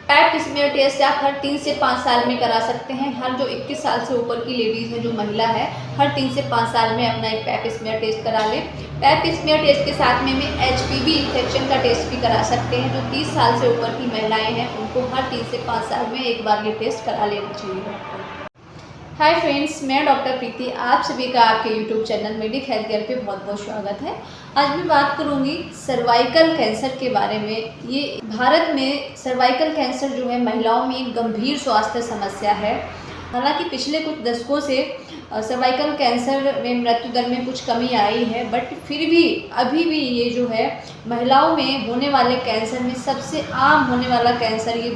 Pipe smear test आप हर 3 से 5 साल में करा सकते हैं। हर जो 21 साल से ऊपर की लेडीज़ है, जो महिला है, हर 3 से 5 साल में अपना एक पैप स्मीयर टेस्ट करा लें। पैप स्मीयर टेस्ट के साथ में एचपीवी इन्फेक्शन का टेस्ट भी करा सकते हैं। जो 30 साल से ऊपर की महिलाएं हैं, उनको हर 3 से 5 साल में एक बार ये टेस्ट करा लेना चाहिए। हाय फ्रेंड्स, मैं डॉक्टर प्रीति, आप सभी का आपके YouTube channel medic health care पे बहुत बहुत स्वागत है। आज मैं बात करूंगी सर्वाइकल कैंसर के बारे में। ये भारत में सर्वाइकल कैंसर जो है महिलाओं में एक गंभीर स्वास्थ्य समस्या है। हालांकि पिछले कुछ दशकों से सर्वाइकल कैंसर में मृत्यु दर में कुछ कमी आई है, बट फिर भी अभी भी ये जो है महिलाओं में होने वाले कैंसर में सबसे आम होने वाला कैंसर ये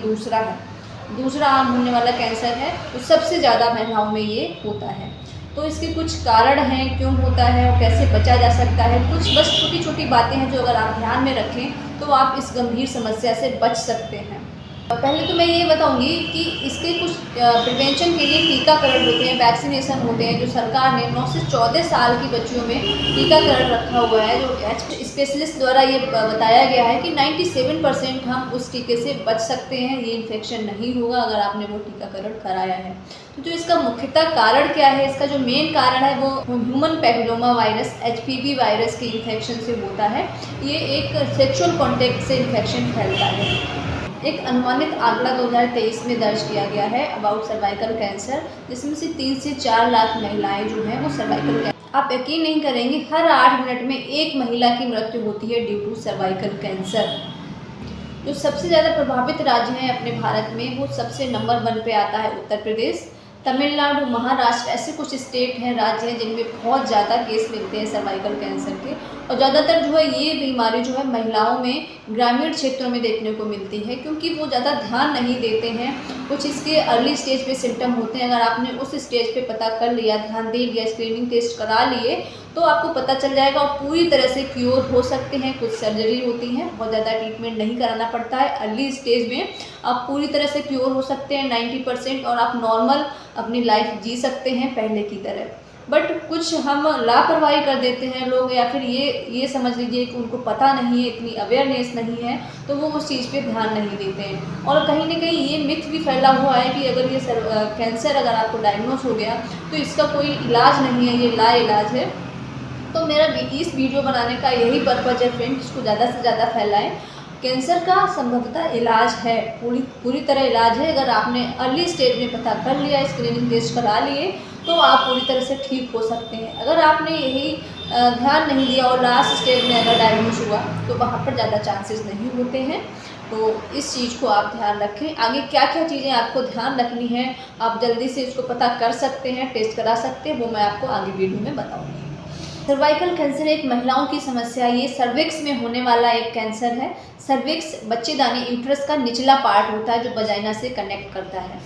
दूसरा आम होने वाला कैंसर है। तो सबसे ज़्यादा महिलाओं में ये होता है। तो इसके कुछ कारण हैं, क्यों होता है और कैसे बचा जा सकता है। कुछ बस छोटी छोटी बातें हैं जो अगर आप ध्यान में रखें तो आप इस गंभीर समस्या से बच सकते हैं। पहले तो मैं ये बताऊंगी कि इसके कुछ प्रिवेंशन के लिए टीकाकरण होते हैं, वैक्सीनेशन होते हैं, जो सरकार ने 9 से 14 साल की बच्चियों में टीकाकरण रखा हुआ है। जो स्पेशलिस्ट द्वारा ये बताया गया है कि 97% हम उस टीके से बच सकते हैं, ये इन्फेक्शन नहीं होगा अगर आपने वो टीकाकरण कराया है। तो जो इसका मुख्यतः कारण क्या है, इसका जो मेन कारण है वो human papilloma virus HPV virus के इन्फेक्शन से होता है। ये एक सेक्सुअल कॉन्टैक्ट से इन्फेक्शन फैलता है। एक अनुमानित आंकड़ा 2023 में दर्ज किया गया है अबाउट सर्वाइकल कैंसर, जिसमें से 3 से 4 लाख महिलाएं जो हैं वो सर्वाइकल कैंसर। आप यकीन नहीं करेंगे, हर 8 मिनट में एक महिला की मृत्यु होती है ड्यू टू सर्वाइकल कैंसर। जो सबसे ज़्यादा प्रभावित राज्य हैं अपने भारत में, वो सबसे नंबर 1 पे आता है उत्तर प्रदेश, तमिलनाडु, महाराष्ट्र। ऐसे कुछ स्टेट हैं, राज्य हैं जिनमें बहुत ज़्यादा केस मिलते हैं सर्वाइकल कैंसर के। और ज़्यादातर जो है ये बीमारी जो है महिलाओं में ग्रामीण क्षेत्रों में देखने को मिलती है, क्योंकि वो ज़्यादा ध्यान नहीं देते हैं। कुछ इसके अर्ली स्टेज पे सिम्टम होते हैं। अगर आपने उस स्टेज पे पता कर लिया, ध्यान दे लिया, स्क्रीनिंग टेस्ट करा लिए, तो आपको पता चल जाएगा और पूरी तरह से क्योर हो सकते हैं। कुछ सर्जरी होती है, बहुत ज़्यादा ट्रीटमेंट नहीं कराना पड़ता है। अर्ली स्टेज में आप पूरी तरह से क्योर हो सकते हैं 90%, और आप नॉर्मल अपनी लाइफ जी सकते हैं पहले की तरह। बट कुछ हम लापरवाही कर देते हैं लोग, या फिर ये समझ लीजिए कि उनको पता नहीं है, इतनी अवेयरनेस नहीं है, तो वो उस चीज़ पे ध्यान नहीं देते हैं। और कहीं ना कहीं ये मिथ भी फैला हुआ है कि अगर ये कैंसर अगर आपको डायग्नोस हो गया तो इसका कोई इलाज नहीं है, ये लाइलाज है। तो मेरा इस वीडियो बनाने का यही पर्पज़ है फ्रेंड, इसको ज़्यादा से ज़्यादा फैलाएं। कैंसर का संभवतः इलाज है, पूरी तरह इलाज है। अगर आपने अर्ली स्टेज में पता कर लिया, स्क्रीनिंग टेस्ट करा लिए, तो आप पूरी तरह से ठीक हो सकते हैं। अगर आपने यही ध्यान नहीं दिया और लास्ट स्टेज में अगर डायग्नोस हुआ, तो वहाँ पर ज़्यादा चांसेस नहीं होते हैं। तो इस चीज़ को आप ध्यान रखें। आगे क्या क्या चीज़ें आपको ध्यान रखनी है, आप जल्दी से इसको पता कर सकते हैं, टेस्ट करा सकते हैं, वो मैं आपको आगे वीडियो में बताऊँगी। सर्वाइकल कैंसर एक महिलाओं की समस्या, ये सर्विक्स में होने वाला एक कैंसर है। सर्विक्स बच्चेदानी यूट्रस का निचला पार्ट होता है जो वजाइना से कनेक्ट करता है।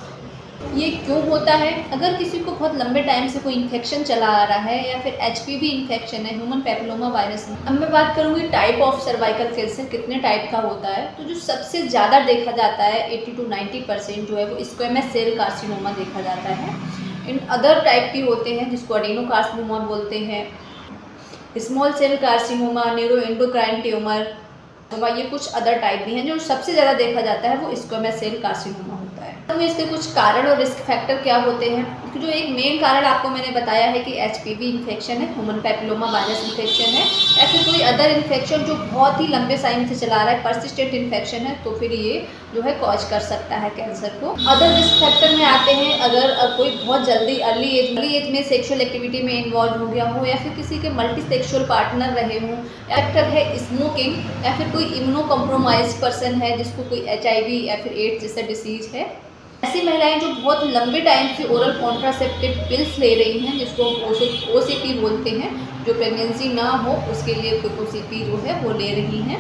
ये क्यों होता है? अगर किसी को बहुत लंबे टाइम से कोई इन्फेक्शन चला आ रहा है, या फिर एचपीवी इन्फेक्शन है, ह्यूमन पैपिलोमा वायरस। अब मैं बात करूँगी टाइप ऑफ सर्वाइकल कैंसर कितने टाइप का होता है। तो जो सबसे ज़्यादा देखा जाता है 80 to 90% जो है वो स्क्वेमस सेल कार्सिनोमा देखा जाता है। इन अदर टाइप भी होते हैं जिसको एडेनो कार्सिनोमा बोलते हैं, small cell carcinoma, neuroendocrine tumour, तो ये कुछ अदर टाइप भी हैं। जो सबसे ज़्यादा देखा जाता है वो स्क्वेमस सेल कार्सिनोमा होता है। तो इसके कुछ कारण और रिस्क फैक्टर क्या होते हैं। जो एक मेन कारण आपको मैंने बताया है कि एचपीवी इन्फेक्शन है, ह्यूमन पैपिलोमा वायरस इन्फेक्शन है, या फिर कोई अदर इन्फेक्शन जो बहुत ही लंबे टाइम से चला रहा है, परसिस्टेंट इन्फेक्शन है, तो फिर ये जो है कॉज कर सकता है कैंसर को। अदर रिस्क फैक्टर में आते हैं, अगर कोई बहुत जल्दी अर्ली एज में सेक्सुअल एक्टिविटी में इन्वॉल्व हो गया हो, या फिर किसी के मल्टी सेक्सुअल पार्टनर रहे हों, फैक्टर है स्मोकिंग, या फिर कोई इम्यूनो कॉम्प्रोमाइज पर्सन है जिसको कोई HIV या फिर एड्स जैसा डिसीज है। ऐसी महिलाएं जो बहुत लंबे टाइम से ओरल कॉन्ट्रासेप्टिव पिल्स ले रही हैं, जिसको OCP बोलते हैं, जो प्रेगनेंसी ना हो उसके लिए OCP जो है वो ले रही हैं।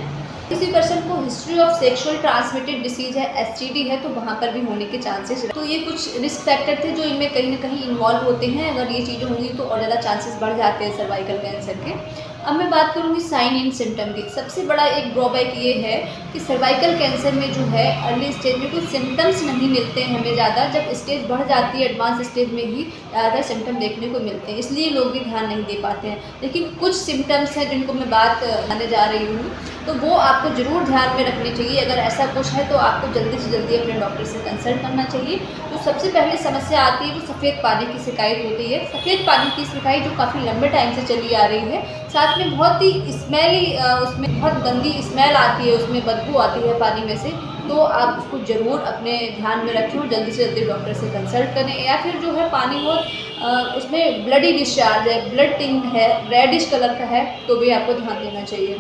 किसी पर्सन को history of sexual transmitted disease है, STD है, तो वहाँ पर भी होने के चांसेस। तो ये कुछ रिस्क फैक्टर थे जो इनमें कहीं ना कहीं इन्वॉल्व होते हैं। अगर ये चीज़ें होंगी तो और ज़्यादा चांसेस बढ़ जाते हैं सर्वाइकल कैंसर के। अब मैं बात करूँगी साइन एंड सिम्टम की। सबसे बड़ा एक ड्रॉबैक ये है कि सर्वाइकल कैंसर में जो है अर्ली स्टेज में कुछ सिम्टम्स नहीं मिलते हैं हमें ज़्यादा। जब स्टेज बढ़ जाती है एडवांस स्टेज में ही ज़्यादातर सिम्टम देखने को मिलते हैं, इसलिए लोग भी ध्यान नहीं दे पाते हैं। लेकिन कुछ सिम्टम्स हैं जिनको मैं बात करने जा रही हूँ। तो वो आपको ज़रूर ध्यान में रखनी चाहिए। अगर ऐसा कुछ है तो आपको जल्दी से जल्दी अपने डॉक्टर से कंसल्ट करना चाहिए। तो सबसे पहले समस्या आती है वो सफ़ेद पानी की शिकायत होती है। सफ़ेद पानी की शिकायत जो काफ़ी लंबे टाइम से चली आ रही है, साथ में बहुत ही स्मेली उसमें बहुत गंदी स्मेल आती है, उसमें बदबू आती है पानी में से, तो आप उसको ज़रूर अपने ध्यान में रखें और जल्दी से जल्दी डॉक्टर से कंसल्ट करें। या फिर जो है पानी बहुत उसमें ब्लडी डिस्चार्ज है, ब्लड टिंट है, रेडिश कलर का है, तो भी आपको ध्यान देना चाहिए।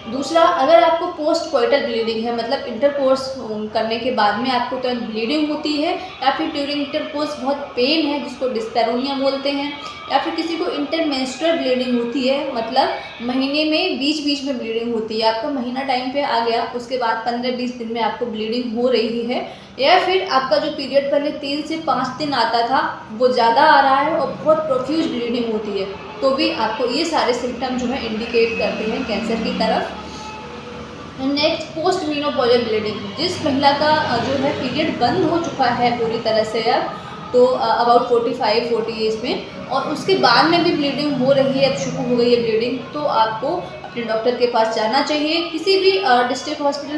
दूसरा, अगर आपको पोस्ट कोइटल ब्लीडिंग है, मतलब इंटरकोर्स करने के बाद में आपको तुरंत ब्लीडिंग होती है, या फिर ड्यूरिंग इंटरकोर्स बहुत पेन है जिसको डिस्पैरोनिया बोलते हैं, या फिर किसी को इंटरमेंस्ट्रुअल ब्लीडिंग होती है, मतलब महीने में बीच बीच में ब्लीडिंग होती है, आपका महीना टाइम पे आ गया, उसके बाद 15-20 दिन में आपको ब्लीडिंग हो रही है, या फिर आपका जो पीरियड पहले 3 से 5 दिन आता था वो ज़्यादा आ रहा है और बहुत प्रोफ्यूज ब्लीडिंग होती है, तो भी आपको ये सारे सिम्टम जो है इंडिकेट करते हैं कैंसर की तरफ। नेक्स्ट, पोस्ट मीनोपॉजल ब्लीडिंग, जिस महिला का जो है पीरियड बंद हो चुका है पूरी तरह से अब, तो अबाउट 45-40 एज में, और उसके बाद में भी ब्लीडिंग हो रही है, अब शुरू हो गई है ब्लीडिंग, तो आपको अपने डॉक्टर के पास जाना चाहिए। किसी भी डिस्ट्रिक्ट हॉस्पिटल,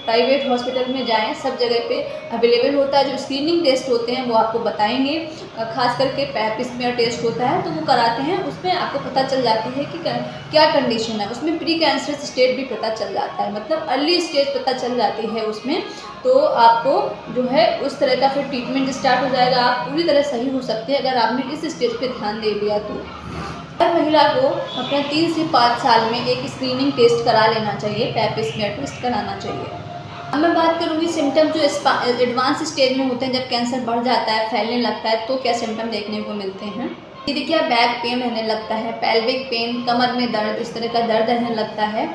प्राइवेट हॉस्पिटल में जाएं, सब जगह पे अवेलेबल होता है। जो स्क्रीनिंग टेस्ट होते हैं वो आपको बताएंगे, खास करके पैप स्मीयर टेस्ट होता है तो वो कराते हैं, उसमें आपको पता चल जाती है कि क्या कंडीशन है, उसमें प्री कैंसरस स्टेज भी पता चल जाता है, मतलब अर्ली स्टेज पता चल जाती है उसमें, तो आपको जो है उस तरह का फिर ट्रीटमेंट स्टार्ट हो जाएगा, आप पूरी तरह सही हो सकते हैं अगर आपने इस स्टेज पे ध्यान दे दिया तो। हर महिला को अपना 3 से 5 साल में एक स्क्रीनिंग टेस्ट करा लेना चाहिए, पैप स्मीयर टेस्ट कराना चाहिए। अब मैं बात करूँगी सिम्टम जो एडवांस स्टेज में होते हैं, जब कैंसर बढ़ जाता है, फैलने लगता है, तो क्या सिम्टम देखने को मिलते हैं। ये देखिए, बैक पेन रहने लगता है, पेल्विक पेन, कमर में दर्द, इस तरह का दर्द रहने लगता है,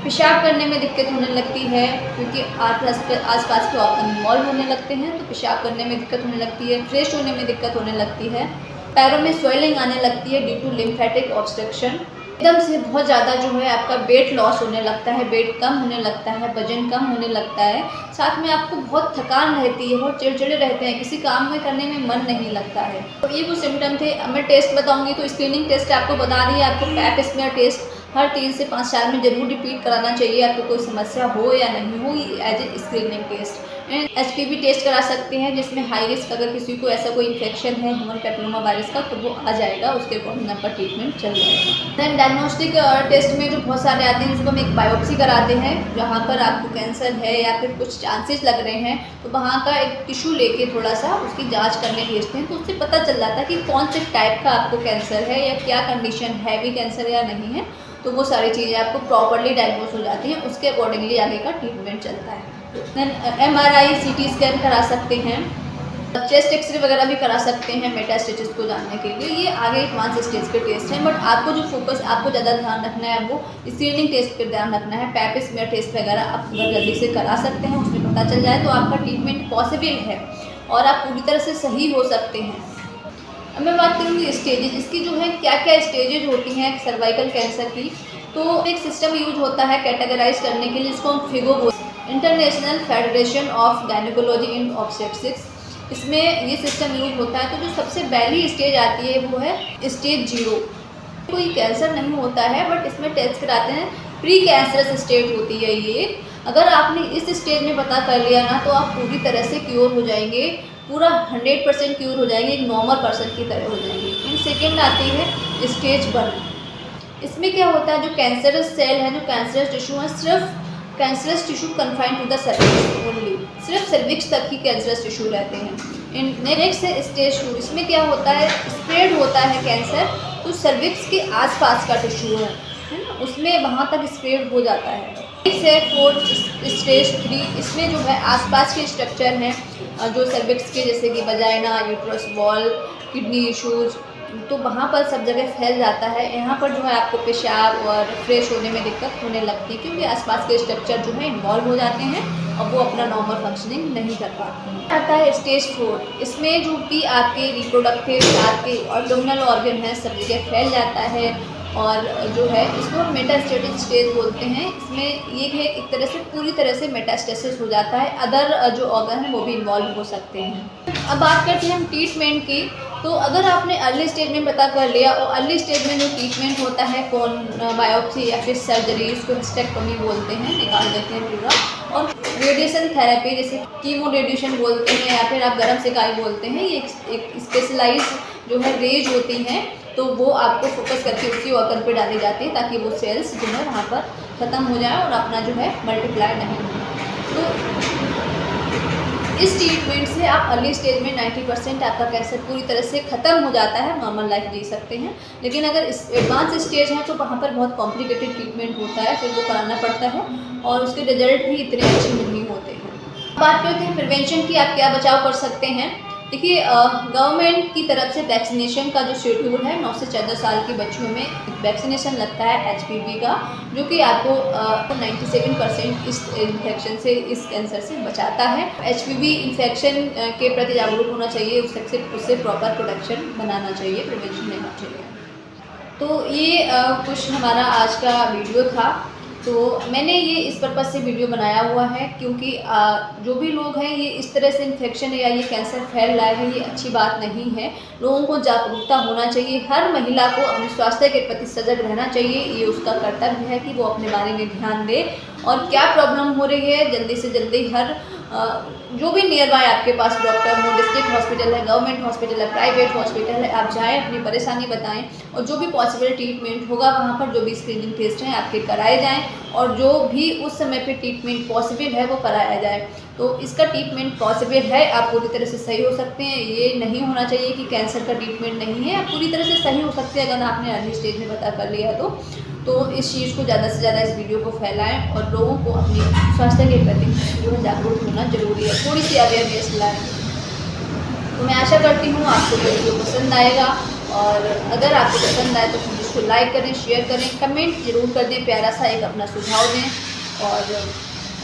पेशाब करने में दिक्कत होने लगती है, क्योंकि आसपास के ऑर्गन इन्वॉल्व होने लगते हैं, तो पेशाब करने में दिक्कत होने लगती है, फ्रेश होने में दिक्कत होने लगती है, पैरों में स्वेलिंग आने लगती है ड्यू टू लिम्फेटिक ऑब्स्ट्रक्शन, एकदम से बहुत ज़्यादा जो है आपका वेट लॉस होने लगता है, वेट कम होने लगता है, वजन कम होने लगता है, साथ में आपको बहुत थकान रहती है, बहुत चिड़चिड़े रहते हैं, किसी काम में करने में मन नहीं लगता है। तो ये कुछ सिम्टम थे। अब मैं टेस्ट बताऊंगी, तो स्क्रीनिंग टेस्ट आपको बता दी है, आपको पैप स्मीयर टेस्ट हर 3 से 5 साल में ज़रूर रिपीट कराना चाहिए, आपको कोई समस्या हो या नहीं हो, as a screening test. HPV test करा सकते हैं, जिसमें हाई रिस्क अगर किसी को ऐसा कोई इन्फेक्शन है ह्यूमन पैपिलोमा वायरस का, तो वो आ जाएगा, उसके अकॉर्डिंग आपका ट्रीटमेंट चल जाएगा। दैन डायग्नोस्टिक टेस्ट में जो बहुत सारे आते हैं, उसको हम एक बायोप्सी कराते हैं, जहाँ पर आपको कैंसर है या फिर कुछ चांसेस लग रहे हैं, तो वहाँ का एक टिश्यू लेके थोड़ा सा उसकी जाँच करने भेजते हैं, तो उससे पता चल जाता है कि कौन से टाइप का आपको कैंसर है या क्या कंडीशन, हैवी कैंसर या नहीं है, तो वो सारी चीज़ें आपको प्रॉपरली डायग्नोज हो जाती हैं, उसके अकॉर्डिंगली आगे का ट्रीटमेंट चलता है। देन MRI CT स्कैन करा सकते हैं, चेस्ट एक्सरे वगैरह भी करा सकते हैं मेटास्टेसिस को जानने के लिए। ये आगे एडवांस स्टेज के टेस्ट हैं, बट आपको जो फोकस, आपको ज़्यादा ध्यान रखना है वो स्क्रीनिंग टेस्ट पर ध्यान रखना है। पैप स्मीयर टेस्ट वगैरह आप अगर जल्दी से करा सकते हैं, उसमें पता चल जाए तो आपका ट्रीटमेंट पॉसिबल है और आप पूरी तरह से सही हो सकते हैं। अब मैं बात करूँगी स्टेजेज, इसकी जो है क्या क्या स्टेजेज होती हैं सर्वाइकल कैंसर की। तो एक सिस्टम यूज होता है कैटेगराइज करने के लिए, जिसको हम फिगो बोलते हैं, international federation of gynaecology and obstetrics. इसमें ये सिस्टम यूज होता है। तो जो सबसे पहली स्टेज आती है वो है स्टेज 0। कोई कैंसर नहीं होता है, बट इसमें टेस्ट कराते हैं, प्री कैंसरस स्टेज होती है ये। अगर आपने इस स्टेज में पता कर लिया ना, तो आप पूरी तरह से क्योर हो जाएंगे, पूरा 100% क्योर हो जाएंगे, एक नॉर्मल पर्सन की तरह हो जाएंगे। इन सेकेंड आती है स्टेज 1। इसमें क्या होता है, जो कैंसरस सेल है, जो कैंसरस टिश्यू है, सिर्फ cancerous tissue confined to the cervix only, सिर्फ सर्विक्स तक ही कैंसरस टिश्यू रहते हैं। नेक्स्ट है स्टेज 2। इसमें क्या होता है, स्प्रेड होता है कैंसर, तो सर्विक्स के आसपास का टिश्यू है ना, उसमें वहाँ तक स्प्रेड हो जाता है। नेक्स्ट है 4th स्टेज 3। इसमें जो है आसपास के स्ट्रक्चर हैं जो सर्विक्स के, जैसे कि vagina, uterus wall, kidney issues, तो वहाँ पर सब जगह फैल जाता है। यहाँ पर जो है आपको पेशाब और फ्रेश होने में दिक्कत होने लगती है, क्योंकि आसपास के स्ट्रक्चर जो है इन्वॉल्व हो जाते हैं और वो अपना नॉर्मल फंक्शनिंग नहीं कर पाते हैं। आता है स्टेज 4। इसमें जो भी आपके रिप्रोडक्टिव, आपके ऑर्गेनल ऑर्गन है, सब जगह फैल जाता है और जो है इसको मेटास्टेटिक स्टेज बोलते हैं। इसमें ये है एक तरह से पूरी तरह से मेटास्टेसिस हो जाता है, अदर जो ऑर्गन है वो भी इन्वॉल्व हो सकते हैं। अब बात करते हैं हम ट्रीटमेंट की। तो अगर आपने अर्ली स्टेज में पता कर लिया, और अर्ली स्टेज में जो ट्रीटमेंट होता है कौन बायोप्सी या फिर सर्जरी, इसको हिस्टेक्टोमी बोलते हैं, निकाल देते हैं पूरा, और रेडिएशन थेरेपी जैसे कीमो रेडिएशन बोलते हैं या फिर आप गर्म सेकाई बोलते हैं, ये एक स्पेशलाइज जो है रेज होती हैं, तो वो आपको फोकस करके उसी ऑर्गन पे डाली जाती है ताकि वो सेल्स जो है वहाँ पर ख़त्म हो जाए और अपना जो है मल्टीप्लाई नहीं हो। तो इस ट्रीटमेंट से आप अर्ली स्टेज में 90% आपका कैंसर पूरी तरह से ख़त्म हो जाता है, नॉर्मल लाइफ जी सकते हैं। लेकिन अगर इस एडवांस स्टेज है तो वहाँ पर बहुत कॉम्प्लिकेटेड ट्रीटमेंट होता है, फिर वो कराना पड़ता है और उसके रिजल्ट भी इतने अच्छे नहीं होते हैं। बात करते हैं प्रिवेंशन की, आप क्या बचाव कर सकते हैं। देखिए, गवर्नमेंट की तरफ से वैक्सीनेशन का जो शेड्यूल है, 9 से 14 साल के बच्चों में वैक्सीनेशन लगता है HPV का, जो कि आपको 97% इस इन्फेक्शन से, इस कैंसर से बचाता है। HPV इन्फेक्शन के प्रति जागरूक होना चाहिए, उससे प्रॉपर प्रोटेक्शन बनाना चाहिए, प्रिवेंशन लेना चाहिए। तो ये कुछ हमारा आज का वीडियो था। तो मैंने ये इस पर्पज़ से वीडियो बनाया हुआ है क्योंकि जो भी लोग हैं ये इस तरह से इन्फेक्शन या ये कैंसर फैल रहा है, ये अच्छी बात नहीं है। लोगों को जागरूकता होना चाहिए, हर महिला को अपने स्वास्थ्य के प्रति सजग रहना चाहिए, ये उसका कर्तव्य है कि वो अपने बारे में ध्यान दे, और क्या प्रॉब्लम हो रही है जल्दी से जल्दी हर जो भी नियर बाय आपके पास डॉक्टर हो, डिस्ट्रिक्ट हॉस्पिटल है, गवर्नमेंट हॉस्पिटल है, प्राइवेट हॉस्पिटल है, आप जाएँ, अपनी परेशानी बताएं, और जो भी पॉसिबल ट्रीटमेंट होगा वहाँ पर जो भी स्क्रीनिंग टेस्ट हैं आपके कराए जाएं, और जो भी उस समय पे ट्रीटमेंट पॉसिबल है वो कराया जाए। तो इसका ट्रीटमेंट पॉसिबल है, आप पूरी तरह से सही हो सकते हैं। ये नहीं होना चाहिए कि कैंसर का ट्रीटमेंट नहीं है, आप पूरी तरह से सही हो सकते हैं अगर आपने अर्ली स्टेज में पता कर लिया तो इस चीज़ को ज़्यादा से ज़्यादा इस वीडियो को फैलाएं और लोगों को अपनी स्वास्थ्य के प्रति जो है जागरूक होना ज़रूरी है, थोड़ी सी अवेयरनेस लाएं। तो मैं आशा करती हूँ आपको ये वीडियो पसंद आएगा, और अगर आपको पसंद आए तो प्लीज़ इसको लाइक करें, शेयर करें, कमेंट जरूर कर दें, प्यारा सा एक अपना सुझाव दें। और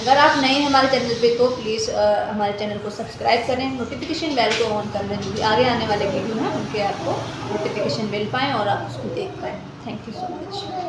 अगर आप नए हैं हमारे चैनल पे तो प्लीज़ हमारे चैनल को सब्सक्राइब करें, नोटिफिकेशन बेल को ऑन कर लें, जो भी आगे आने वाले वीडियो हैं उनके आपको नोटिफिकेशन मिल पाएँ और आप उसको देख पाएँ। Thank you so much.